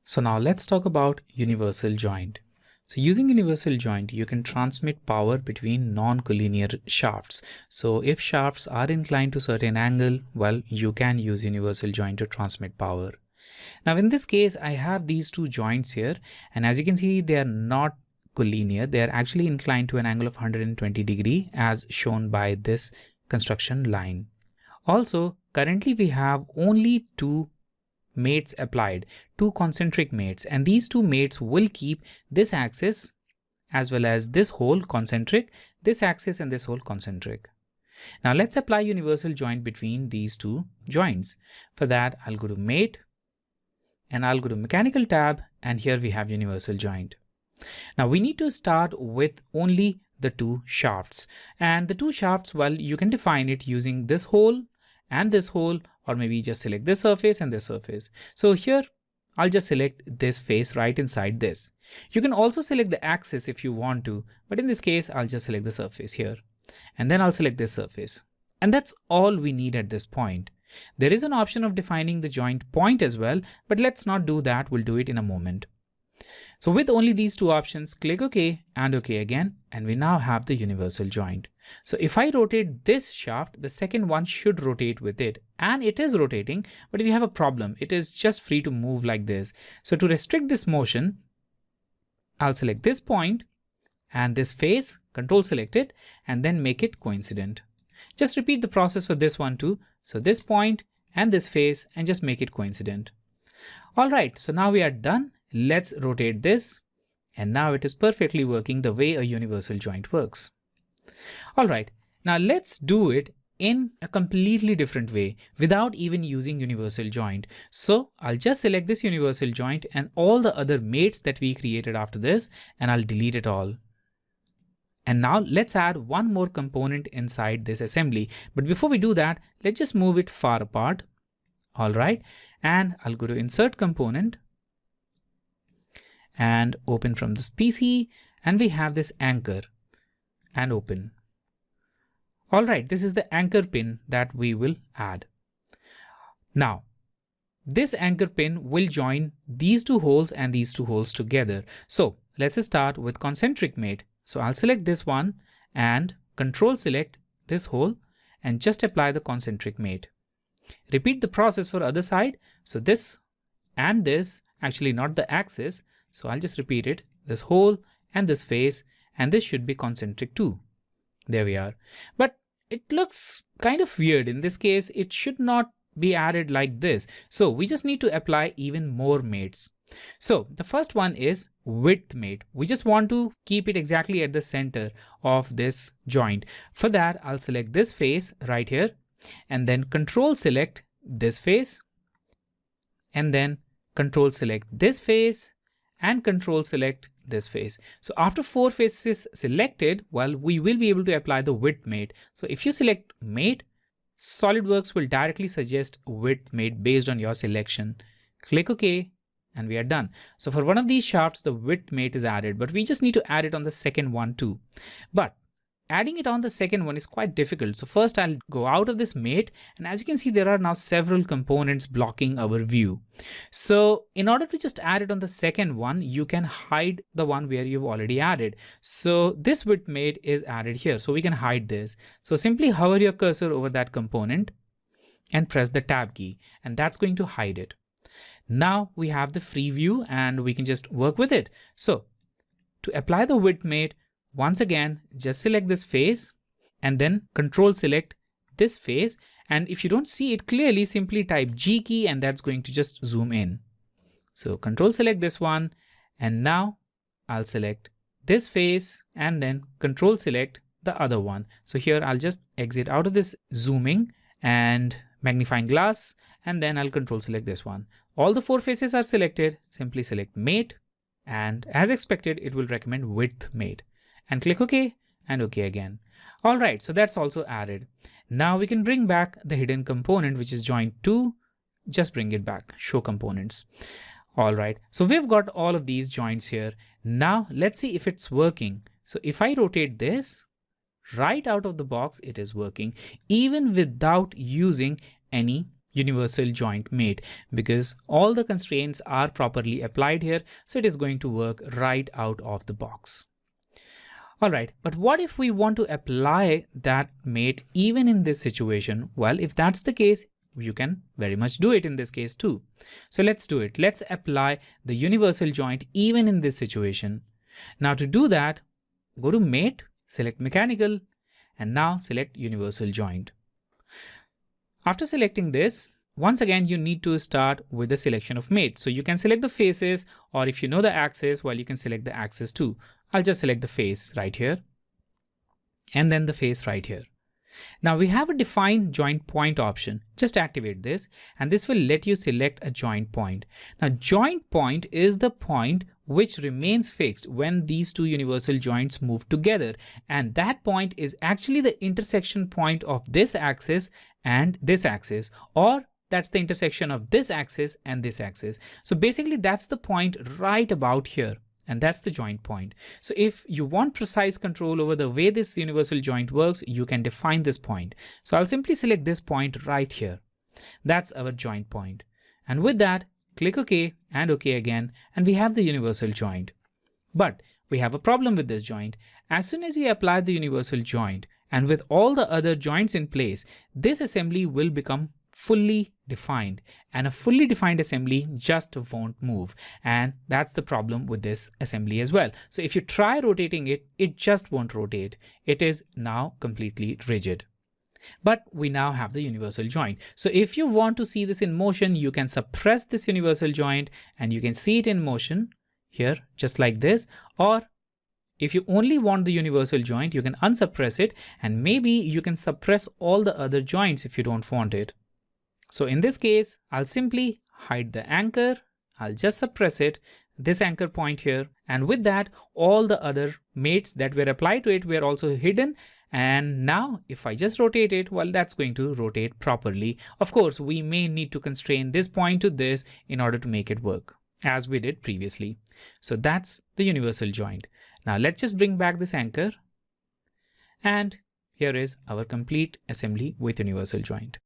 So now let's talk about universal joint. So using universal joint, you can transmit power between non-collinear shafts. So if shafts are inclined to certain angle, well, you can use universal joint to transmit power. Now in this case, I have these two joints here, and as you can see, they are not collinear. They are actually inclined to an angle of 120 degree as shown by this construction line. Also, currently we have only two mates applied, two concentric mates, and these two mates will keep this axis as well as this hole concentric, this axis and this hole concentric. Now let's apply universal joint between these two joints. For that, I'll go to mate and I'll go to mechanical tab, and here we have universal joint. Now we need to start with only the two shafts, and the two shafts, well, you can define it using this hole and this hole, or maybe just select this surface and this surface. So here I'll just select this face right inside this. You can also select the axis if you want to, but in this case I'll just select the surface here, and then I'll select this surface. And that's all we need at this point. There is an option of defining the joint point as well, but let's not do that. We'll do it in a moment. So with only these two options, click OK and OK again, and we now have the universal joint. So if I rotate this shaft, the second one should rotate with it, and it is rotating, but we have a problem. It is just free to move like this. So to restrict this motion, I'll select this point and this face, control select it, and then make it coincident. Just repeat the process for this one too. So this point and this face, and just make it coincident. All right, so now we are done. Let's rotate this, and now it is perfectly working the way a universal joint works. All right, now let's do it in a completely different way without even using universal joint. So I'll just select this universal joint and all the other mates that we created after this, and I'll delete it all. And now let's add one more component inside this assembly. But before we do that, let's just move it far apart. All right, and I'll go to insert component and open from this PC, and we have this anchor, and open. All right, this is the anchor pin that we will add. Now, this anchor pin will join these two holes and these two holes together. So let's start with concentric mate. So I'll select this one and control select this hole and just apply the concentric mate. Repeat the process for other side. So this and this, actually not the axis. So I'll just repeat it, this hole and this face, and this should be concentric too. There we are. But it looks kind of weird. In this case, it should not be added like this. So we just need to apply even more mates. So the first one is width mate. We just want to keep it exactly at the center of this joint. For that, I'll select this face right here, and then control select this face, and then control select this face, and control select this face. So after four faces selected, well, we will be able to apply the width mate. So if you select mate, SolidWorks will directly suggest width mate based on your selection. Click OK, and we are done. So for one of these shafts, the width mate is added, but we just need to add it on the second one too. But adding it on the second one is quite difficult. So first I'll go out of this mate, and as you can see, there are now several components blocking our view. So in order to just add it on the second one, you can hide the one where you've already added. So this width mate is added here, so we can hide this. So simply hover your cursor over that component and press the tab key, and that's going to hide it. Now we have the free view and we can just work with it. So to apply the width mate, once again, just select this face and then control select this face. And if you don't see it clearly, simply type G key and that's going to just zoom in. So control select this one, and now I'll select this face and then control select the other one. So here I'll just exit out of this zooming and magnifying glass, and then I'll control select this one. All the four faces are selected. Simply select mate, and as expected, it will recommend width mate. And click OK and OK again. All right, so that's also added. Now we can bring back the hidden component, which is joint 2. Just bring it back, show components. All right, so we've got all of these joints here. Now let's see if it's working. So if I rotate this, right out of the box, it is working even without using any universal joint mate because all the constraints are properly applied here. So it is going to work right out of the box. All right, but what if we want to apply that mate even in this situation? Well, if that's the case, you can very much do it in this case too. So let's do it. Let's apply the universal joint even in this situation. Now to do that, go to mate, select mechanical, and now select universal joint. After selecting this, once again, you need to start with the selection of mate. So you can select the faces, or if you know the axis, well, you can select the axis too. I'll just select the face right here and then the face right here. Now we have a define joint point option. Just activate this and this will let you select a joint point. Now joint point is the point which remains fixed when these two universal joints move together, and that point is actually the intersection point of this axis and this axis, or that's the intersection of this axis and this axis. So basically that's the point right about here. And that's the joint point. So if you want precise control over the way this universal joint works, you can define this point. So I'll simply select this point right here. That's our joint point. And with that, click OK and OK again, and we have the universal joint. But we have a problem with this joint. As soon as you apply the universal joint, and with all the other joints in place, this assembly will become fully defined, and a fully defined assembly just won't move. And that's the problem with this assembly as well. So if you try rotating it, it just won't rotate. It is now completely rigid. But we now have the universal joint. So if you want to see this in motion, you can suppress this universal joint and you can see it in motion here, just like this. Or if you only want the universal joint, you can unsuppress it, and maybe you can suppress all the other joints if you don't want it. So in this case, I'll simply hide the anchor. I'll just suppress it, this anchor point here. And with that, all the other mates that were applied to it were also hidden. And now if I just rotate it, well, that's going to rotate properly. Of course, we may need to constrain this point to this in order to make it work, as we did previously. So that's the universal joint. Now let's just bring back this anchor. And here is our complete assembly with universal joint.